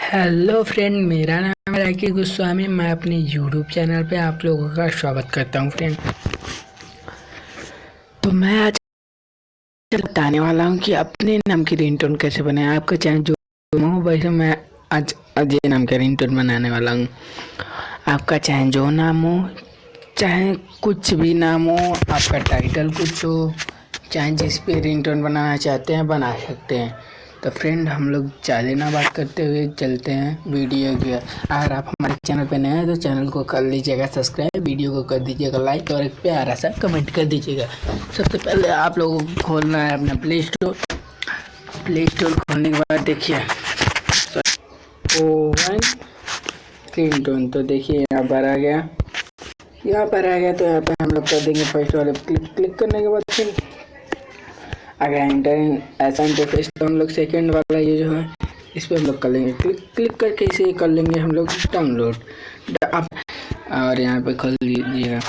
Hello friend, मेरा नाम है राकेश गोस्वामी। मैं अपने यूट्यूब चैनल पे आप लोगों का स्वागत करता हूँ फ्रेंड। तो मैं आज बताने वाला हूँ कि अपने नाम की रिंगटोन कैसे बनाए। आपका चाहे जो हो वैसे मैं आज अजय नाम का रिंगटोन बनाने वाला हूँ। आपका चाहे जो नाम हो, चाहे कुछ भी नाम हो, आपका टाइटल कुछ हो, चाहे जिस पे रिंगटोन बनाना चाहते हैं बना सकते हैं। तो फ्रेंड, हम लोग ज़्यादा ना बात करते हुए चलते हैं वीडियो की। अगर आप हमारे चैनल पे नए हैं तो चैनल को कर लीजिएगा सब्सक्राइब, वीडियो को कर दीजिएगा लाइक और एक प्यारा सा कमेंट कर दीजिएगा। सबसे पहले आप लोगों को खोलना है अपना प्ले स्टोर। खोलने के बाद देखिए ओवन रिंगटोन, तो देखिए यहाँ पर आ गया। तो यहाँ पर हम लोग कर देंगे फर्स्ट वाले क्लिक करने के बाद फिर अगर ऐसा इंटरफेस, तो हम लोग सेकंड वाला ये जो है इस पर हम लोग कर लेंगे क्लिक करके इसे कर लेंगे हम लोग डाउनलोड। और यहाँ पे खोल लीजिएगा।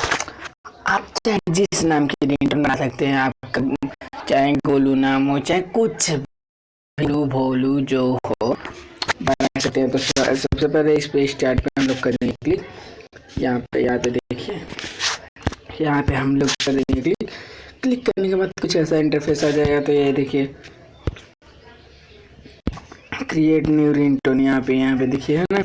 आप चाहे जिस नाम की रिंगटोन बना सकते हैं। आप चाहे गोलू नाम हो, चाहे कुछ भीलू भोलू जो हो बना सकते हैं। तो सबसे पहले इस पे स्टार्ट पे हम लोग करेंगे क्लिक। यहाँ पे देखिए, यहाँ पे हम लोग करेंगे क्लिक करने के बाद कुछ ऐसा इंटरफेस आ जाएगा। तो ये देखिए क्रिएट न्यू रिंगटोन, यहाँ पे देखिए है ना,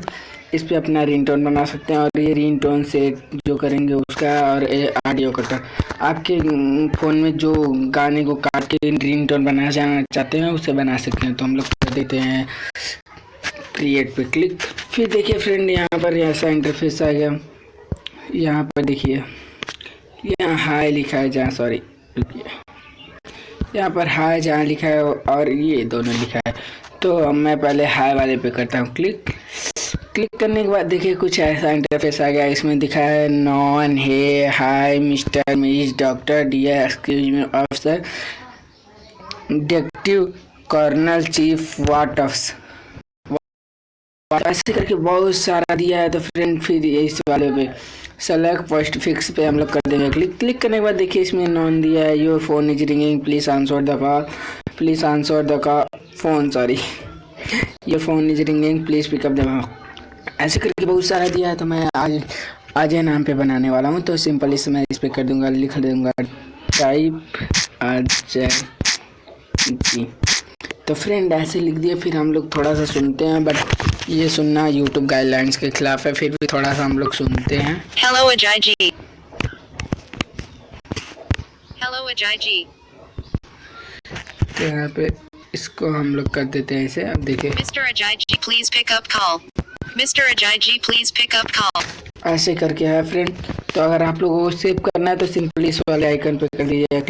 इस पे अपना रिंगटोन बना सकते हैं। और ये रिंगटोन से जो करेंगे उसका, और ऑडियो कटर आपके फ़ोन में जो गाने को काट के रिंगटोन बनाना चाहते हैं उसे बना सकते हैं। तो हम लोग कर देते हैं क्रिएट पे क्लिक। फिर देखिए फ्रेंड, यहाँ पर ऐसा इंटरफेस आ गया। यहाँ पर देखिए यहाँ हाई लिखा है, जहाँ सॉरी यहाँ पर हाई जहाँ लिखा है और ये दोनों लिखा है। तो मैं पहले हाई वाले पे करता हूँ क्लिक करने के बाद देखिए कुछ ऐसा इंटरफेस आ गया। इसमें दिखा है noun hey hi mister miss doctor dear excuse me officer detective colonel chief what of, ऐसे करके बहुत सारा दिया है। तो फ्रेंड फिर इस वाले पे सेलेक्ट फर्स्ट फिक्स पे हम लोग कर देंगे क्लिक करने के बाद देखिए इसमें नॉन दिया है your phone is ringing please answer the phone sorry your phone is ringing please pick up the call. ऐसे करके बहुत सारा दिया है। तो मैं आज अजय नाम पे बनाने वाला हूँ। तो सिंपल इसे मैं इस पे कर दूंगा, लिख दूंगा टाइप अजय जी। तो फ्रेंड ऐसे लिख दिए। फिर हम लोग थोड़ा सा सुनते हैं, बट ये सुनना यूट्यूब गाइडलाइंस के खिलाफ है। फिर भी थोड़ा सा हम लोग सुनते हैं। Hello Ajay ji, hello Ajay ji. तो यहाँ पे इसको हम लोग कर देते हैं इसे। अब देखिए mister Ajay ji please pick up call, mister Ajay ji please pick up call. ऐसे करके है फ्रेंड। तो अगर आप लोगों को सेव करना है तो सिंपली इस वाले आइकन पे कर दीजिएगा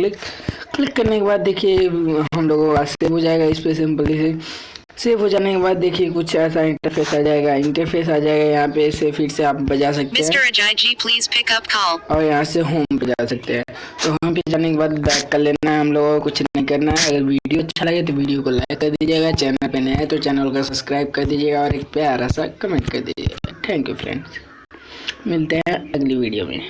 क्लिक करने के बाद देखिए हम लोगों का सेव हो जाएगा। इस पे सिंपली से सेव हो जाने के बाद देखिए कुछ ऐसा इंटरफेस आ जाएगा। यहाँ पे से फिर से आप बजा सकते हैं mister Ajay ji please pick up call, और यहाँ से होम पे जा सकते हैं। तो होम पे जाने के बाद बैक कर लेना है। हम लोगों को कुछ नहीं करना है। अगर वीडियो अच्छा लगे तो वीडियो को लाइक कर दीजिएगा, चैनल पे नए हैं तो चैनल को सब्सक्राइब कर दीजिएगा और एक प्यारा सा कमेंट कर दीजिएगा। थैंक यू फ्रेंड्स, मिलते हैं अगली वीडियो में।